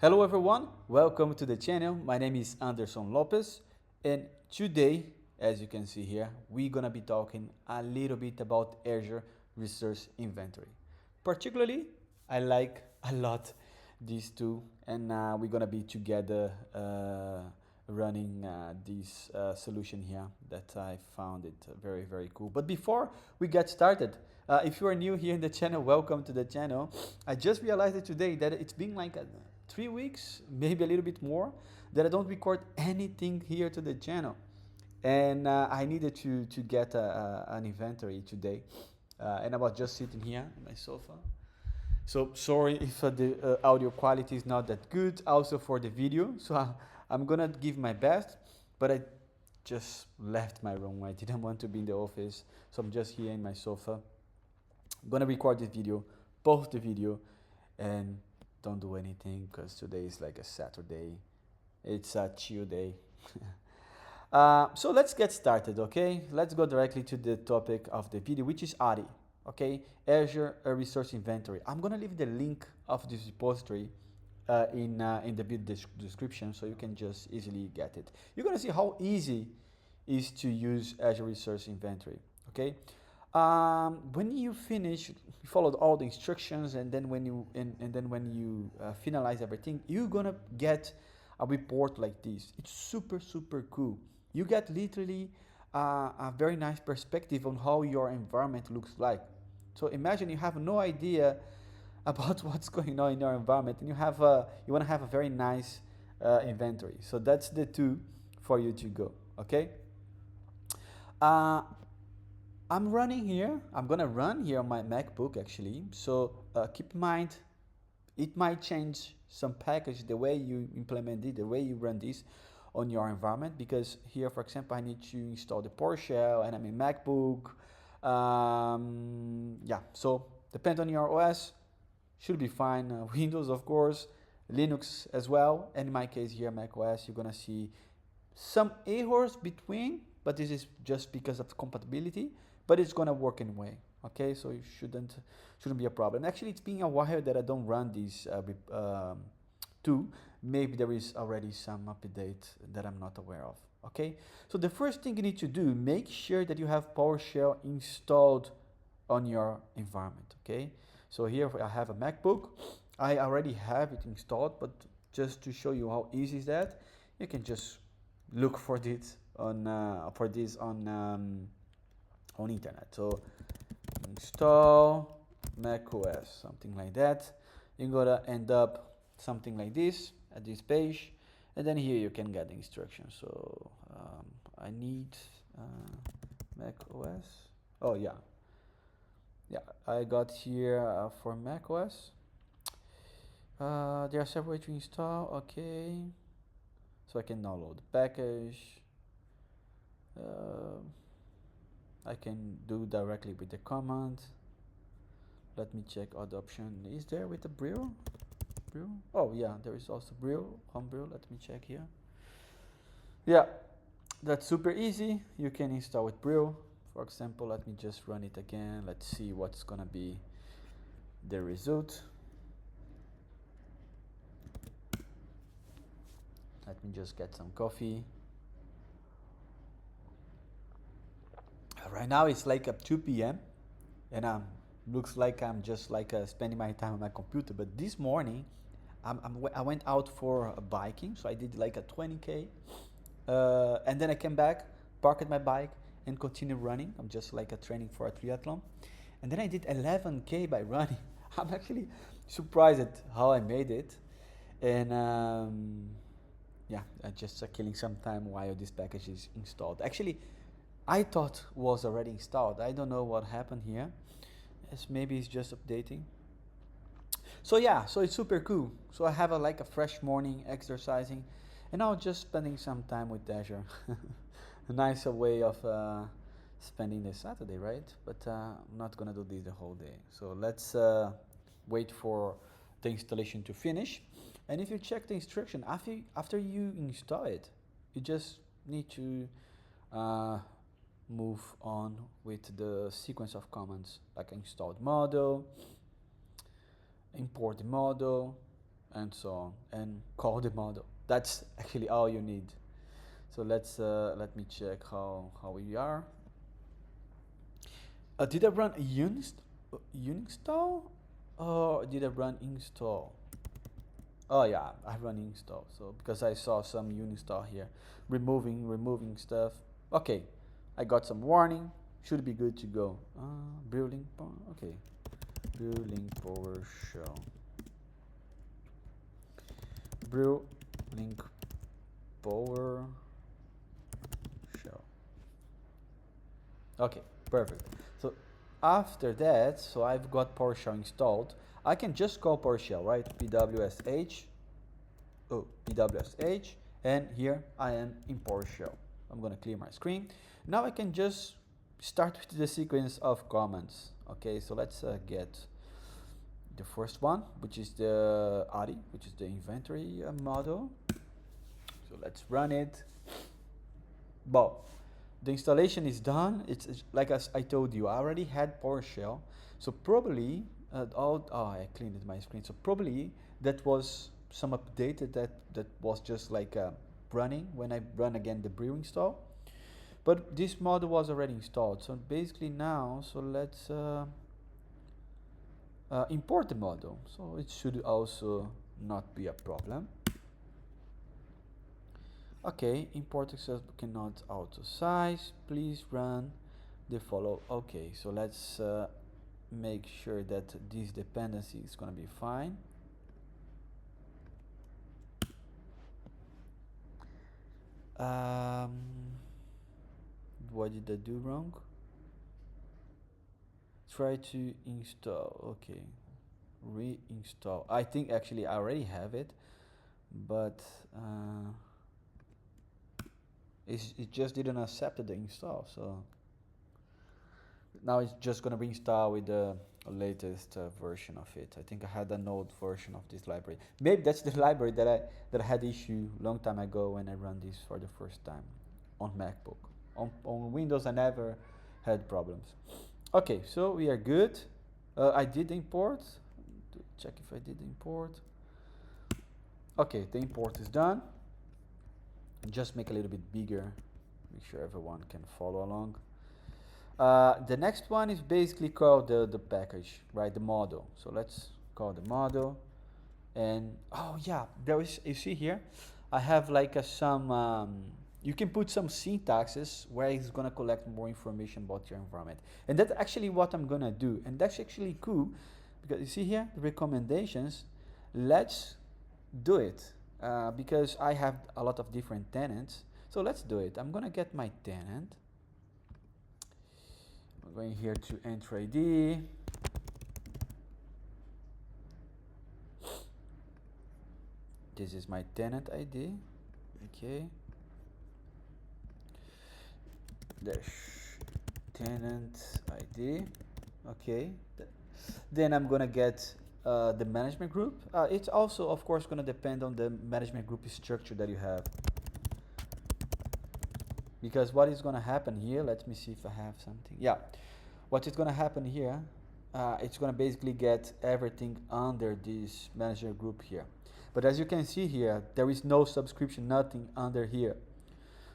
Hello everyone, welcome to the channel. My name is Anderson Lopez, and today, as you can see here, we're gonna be talking a little bit about Azure Resource Inventory. Particularly, I like a lot these two, and we're gonna be together running this solution here that I found it very, very cool. But before we get started, if you are new here in the channel, welcome to the channel. I just realized it today that it's been like 3 weeks, maybe a little bit more, that I don't record anything here to the channel. And I needed to get an inventory today. And I was just sitting here on my sofa. So sorry if the audio quality is not that good, also for the video. So I'm gonna give my best, but I just left my room. I didn't want to be in the office, so I'm just here in my sofa. I'm gonna record this video, post the video, and don't do anything because today is like a Saturday. It's a chill day. So let's get started, okay? Let's go directly to the topic of the video, which is ARI, okay? Azure Resource Inventory. I'm gonna leave the link of this repository in the video description so you can just easily get it. You're gonna see how easy it is to use Azure Resource Inventory, okay? When you finish, you followed all the instructions, and then when you finalize everything, you're gonna get a report like this. It's super cool. You get literally a very nice perspective on how your environment looks like. So imagine you have no idea about what's going on in your environment, and you want to have a very nice inventory. So that's the two for you to go. Okay. I'm running here. I'm gonna run here on my MacBook actually. So keep in mind, it might change some package, the way you implement it, the way you run this on your environment. Because here, for example, I need to install the PowerShell, and I'm in MacBook. Yeah, so depends on your OS. Should be fine. Windows, of course, Linux as well. And in my case here, Mac OS, you're gonna see some errors between, but this is just because of compatibility. But it's gonna work anyway. Okay, so it shouldn't be a problem. Actually, it's been a while that I don't run these two. Maybe there is already some update that I'm not aware of. Okay, so the first thing you need to do, make sure that you have PowerShell installed on your environment. Okay, so here I have a MacBook. I already have it installed, but just to show you how easy is that, you can just look for this on on internet. So install macOS, something like that. You're gonna end up something like this at this page, and then here you can get the instructions. So I need macOS. Oh yeah, I got here for macOS. There are several ways to install. Okay, so I can download the package. I can do directly with the command. Let me check other option. Is there with the brew? Oh yeah, there is also homebrew. Let me check here. Yeah, that's super easy. You can install with brew. For example, let me just run it again. Let's see what's gonna be the result. Let me just get some coffee. Right now it's like up 2 p.m. and looks like I'm just like spending my time on my computer. But this morning, I went out for biking, so I did like a 20K, and then I came back, parked my bike, and continued running. I'm just like a training for a triathlon, and then I did 11K by running. I'm actually surprised at how I made it, and yeah, I just killing some time while this package is installed. Actually, I thought was already installed. I don't know what happened here. Maybe it's just updating. So yeah, so it's super cool. So I have like a fresh morning exercising, and now just spending some time with Azure. A nicer way of spending the Saturday, right? But I'm not gonna do this the whole day. So let's wait for the installation to finish. And if you check the instruction after you install it, you just need to move on with the sequence of commands, like installed model, import the model, and so on, and call the model. That's actually all you need. So let me check how we are. Did I run uninstall or did I run install? Oh yeah, I run install. So because I saw some uninstall here, removing stuff. Okay, I got some warning. Should be good to go. Building. Okay, building PowerShell. Building PowerShell. Okay, perfect. So after that, so I've got PowerShell installed. I can just call PowerShell, right? pwsh, pwsh, and here I am in PowerShell. I'm gonna clear my screen. Now I can just start with the sequence of commands. Okay, so let's get the first one, which is the ARI, which is the inventory model. So let's run it. Well, the installation is done. It's like as I told you, I already had PowerShell. So probably, I cleaned my screen. So probably that was some updated that was just like running when I run again the brew install. But this model was already installed. So basically now, so let's import the model. So it should also not be a problem. Okay, import access cannot auto size. Please run the follow. Okay, so let's make sure that this dependency is gonna be fine. What did I do wrong? Try to install. Okay, reinstall. I think actually I already have it, but it just didn't accept the install. So now it's just gonna reinstall with the latest version of it. I think I had an old version of this library. Maybe that's the library that I had issue long time ago when I ran this for the first time on MacBook. On Windows I never had problems. Okay, so we are good. I did import. To check if I did import. Okay, the import is done. Just make a little bit bigger. Make sure everyone can follow along. The next one is basically called the package, right? The model. So let's call the model. And oh yeah, there is, you see here, I have like you can put some syntaxes where it's gonna collect more information about your environment. And that's actually what I'm gonna do. And that's actually cool because you see here, the recommendations, let's do it. Because I have a lot of different tenants. So let's do it. I'm gonna get my tenant. I'm going here to enter ID. This is my tenant ID. Okay. Dash tenant ID. Okay. Then I'm gonna get the management group. It's also, of course, gonna depend on the management group structure that you have. Because what is gonna happen here? Let me see if I have something. Yeah. What is gonna happen here? It's gonna basically get everything under this manager group here. But as you can see here, there is no subscription, nothing under here.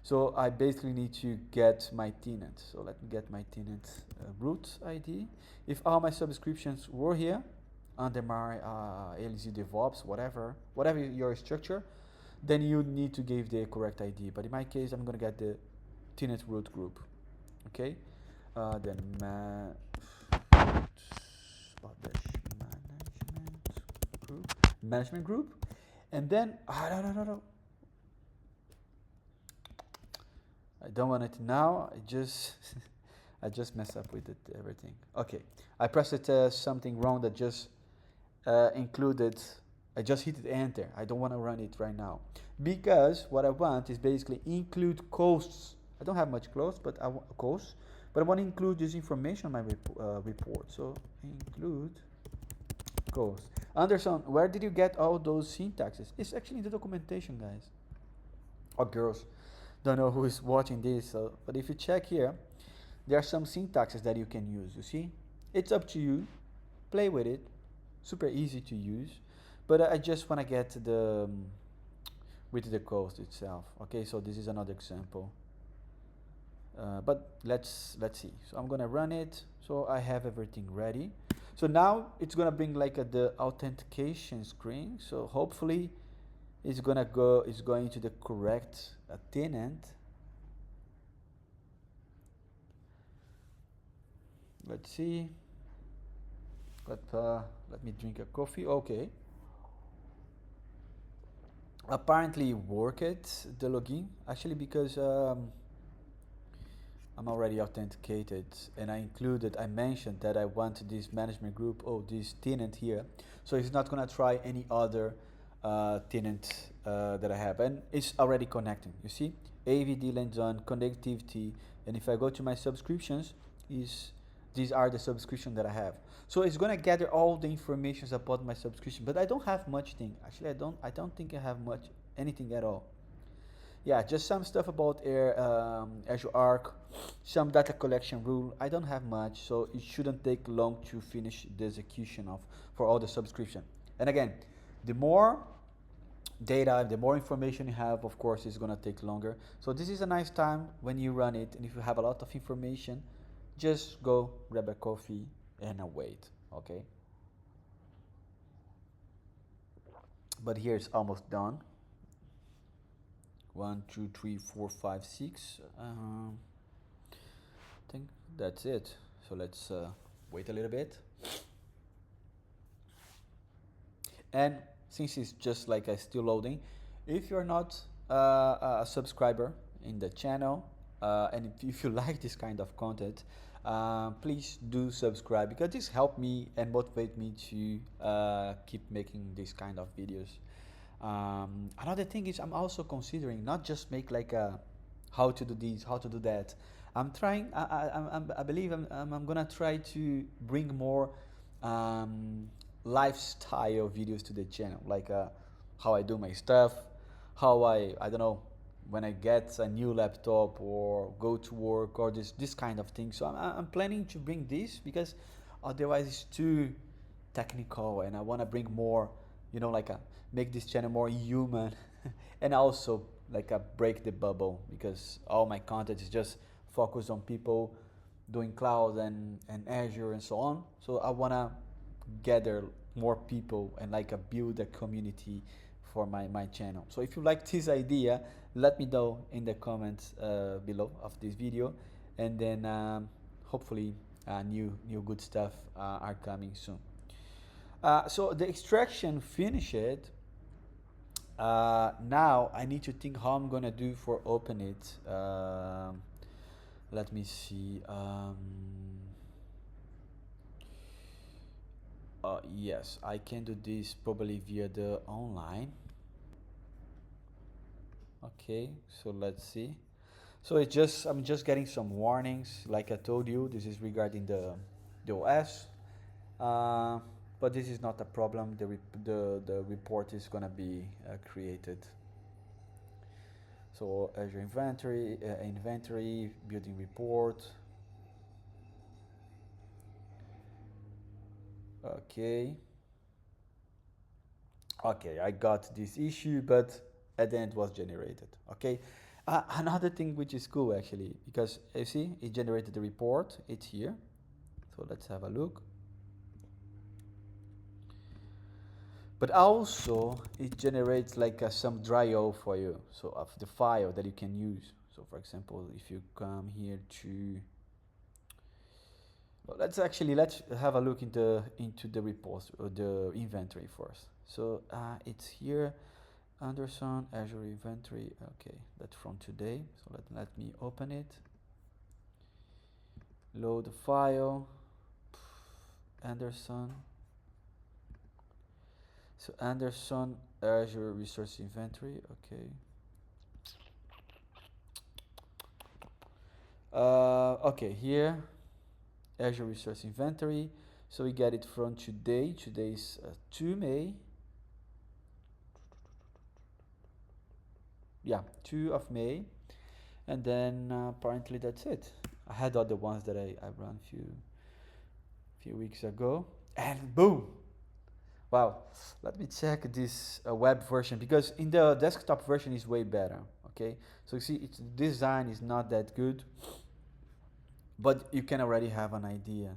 So I basically need to get my tenant. So let me get my tenant root ID. If all my subscriptions were here, under my LZ DevOps, whatever your structure, then you need to give the correct ID. But in my case, I'm gonna get the tenant root group. Okay, then management group, and then no. I don't want it now. I just I just messed up with it, everything. Okay, I pressed something wrong that just included. I just hit enter. I don't want to run it right now because what I want is basically include costs. I don't have much costs, but I want costs, but I want to include this information on my report. So include costs. Anderson, where did you get all those syntaxes? It's actually in the documentation, guys. Or girls. Don't know who is watching this, but if you check here, there are some syntaxes that you can use. You see, it's up to you. Play with it. Super easy to use. but I just want to get the with the cost itself. Okay, so this is another example. But let's see. So I'm gonna run it. So I have everything ready. So now it's gonna bring like the authentication screen. So hopefully it's going to the correct tenant. Let's see. Let me drink a coffee. Okay. Apparently worked the login actually because I'm already authenticated and I mentioned that I want this management group, this tenant here. So it's not gonna try any other tenant that I have. And it's already connecting, you see? AVD lands on connectivity. And if I go to my subscriptions, these are the subscriptions that I have. So it's gonna gather all the information about my subscription, but I don't have much thing. Actually, I don't think I have anything at all. Yeah, just some stuff about Azure Arc, some data collection rule. I don't have much, so it shouldn't take long to finish the execution of for all the subscription. And again, the more data, the more information you have, of course, it's gonna take longer. So this is a nice time when you run it, and if you have a lot of information, just go grab a coffee and wait. Okay. But here it's almost done. 1, 2, 3, 4, 5, 6. I think that's it. So let's wait a little bit. And since it's just like still loading, if you're not a subscriber in the channel, and if you like this kind of content, please do subscribe because this helps me and motivate me to keep making this kind of videos. Another thing is I'm also considering not just make like a how to do this, how to do that. I'm trying. I believe I'm gonna try to bring more um, lifestyle videos to the channel, like how I do my stuff, how I don't know when I get a new laptop or go to work or this kind of thing. So I'm planning to bring this because otherwise it's too technical, and I want to bring more, like make this channel more human, and also like break the bubble because all my content is just focused on people doing cloud and Azure and so on. So I want to gather more people and like build a community for my channel. So if you like this idea, let me know in the comments below of this video, and then hopefully new good stuff are coming soon. So the extraction finished. Now I need to think how I'm gonna do for open it. Let me see. Yes, I can do this probably via the online. Okay, so let's see. So I'm just getting some warnings. Like I told you, this is regarding the OS. Uh, but this is not a problem. The report is gonna be created. So Azure Inventory, building report. Okay. Okay, I got this issue, but at the end it was generated. Okay. Another thing which is cool actually, because you see, it generated the report. It's here. So let's have a look. But also it generates like some dry-o for you, so of the file that you can use. So for example, if you come here to, well, let's have a look into the reports or the inventory first. So it's here, Anderson Azure Inventory. Okay, that's from today. So let me open it. Load the file. Anderson. So Anderson Azure Resource Inventory. Okay. Okay, here Azure Resource Inventory. So we get it from today. Today's 2 May. Yeah, 2 of May. And then apparently that's it. I had other ones that I ran few weeks ago. And boom! Wow, let me check this web version, because in the desktop version is way better. Okay, so you see, its design is not that good, but you can already have an idea.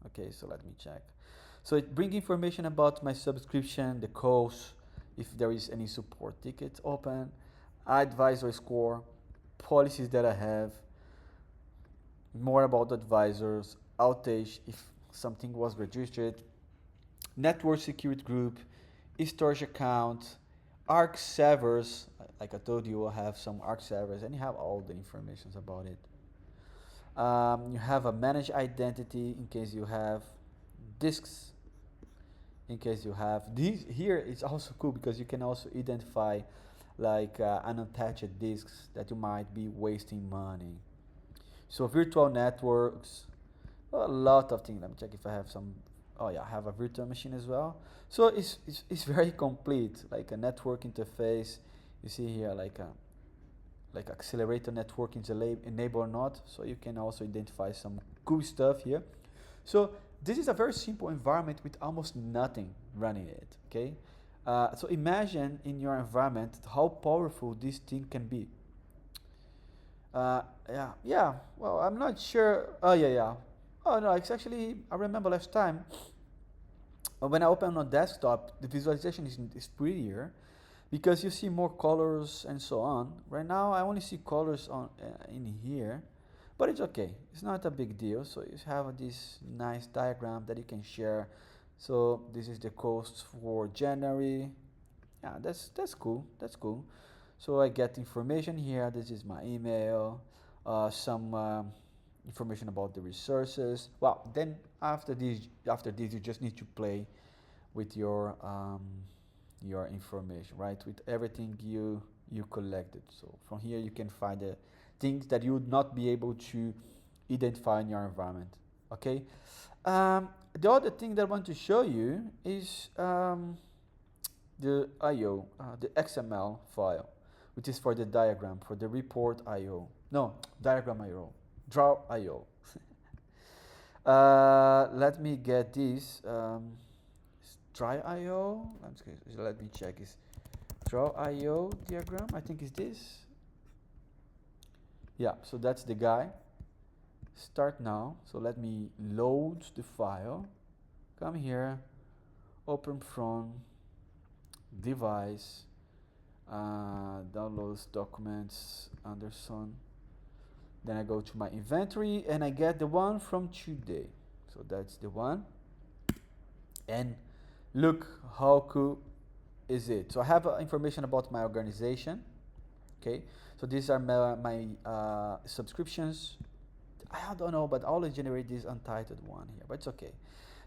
Okay, so let me check. So it brings information about my subscription, the cost, if there is any support ticket open, advisor score, policies that I have, more about advisors, outage if something was registered, network security group, storage account, arc servers. Like I told you, I have some arc servers, and you have all the information about it. You have a managed identity in case you have disks. In case you have these here, it's also cool because you can also identify like unattached disks that you might be wasting money. So virtual networks, a lot of things. Let me check if I have some. Oh yeah, I have a virtual machine as well. So it's very complete, like a network interface. You see here like accelerator network is enable or not. So you can also identify some cool stuff here. So this is a very simple environment with almost nothing running it. Okay. So imagine in your environment how powerful this thing can be. Yeah. Well, I'm not sure. Oh, yeah. Oh, no, it's actually, I remember last time when I open on desktop, the visualization is prettier because you see more colors and so on. Right now, I only see colors on in here, but it's okay. It's not a big deal. So you have this nice diagram that you can share. So this is the cost for January. Yeah, that's cool. That's cool. So I get information here. This is my email, some information about the resources. Well, then after this, you just need to play with your information, right? With everything you collected. So from here you can find the things that you would not be able to identify in your environment. Okay. The other thing that I want to show you is the IO, the XML file, which is for the diagram, for the report IO. No, diagram IO, draw IO. Let me get this. Try IO. Let me check. Is draw IO diagram? I think is this. Yeah, so that's the guy. Start now. So let me load the file. Come here. Open from device. Downloads documents Anderson. Then I go to my inventory and I get the one from today. So that's the one. And look how cool is it. So I have information about my organization. Okay, so these are my subscriptions. I don't know, but I always generate this untitled one here, but it's okay.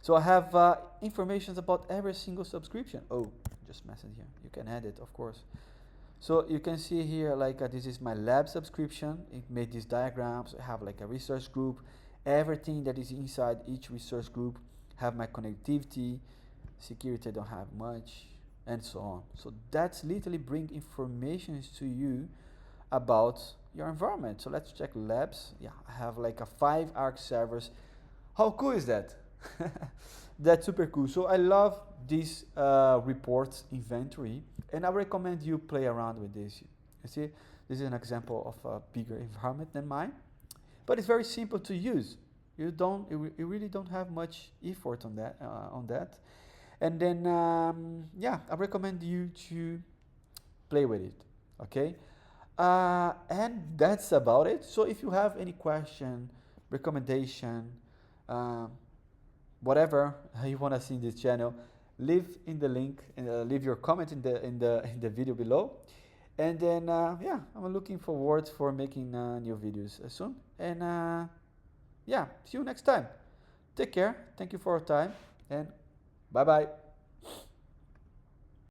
So I have information about every single subscription. Oh, just message here. You can add it, of course. So you can see here, like this is my lab subscription. It made these diagrams. I have like a research group. Everything that is inside each research group have my connectivity. Security I don't have much, and so on. So that's literally bring information to you about your environment. So let's check labs. Yeah, I have like a 5 Arc servers. How cool is that? That's super cool. So I love this reports inventory, and I recommend you play around with this. You see, this is an example of a bigger environment than mine, but it's very simple to use. You really don't have much effort on that. And then yeah, I recommend you to play with it. Okay, and that's about it. So if you have any question, recommendation, whatever you want to see in this channel, leave in the link and leave your comment in the video below. And then yeah, I'm looking forward for making new videos soon. And yeah, see you next time. Take care. Thank you for your time, and bye bye.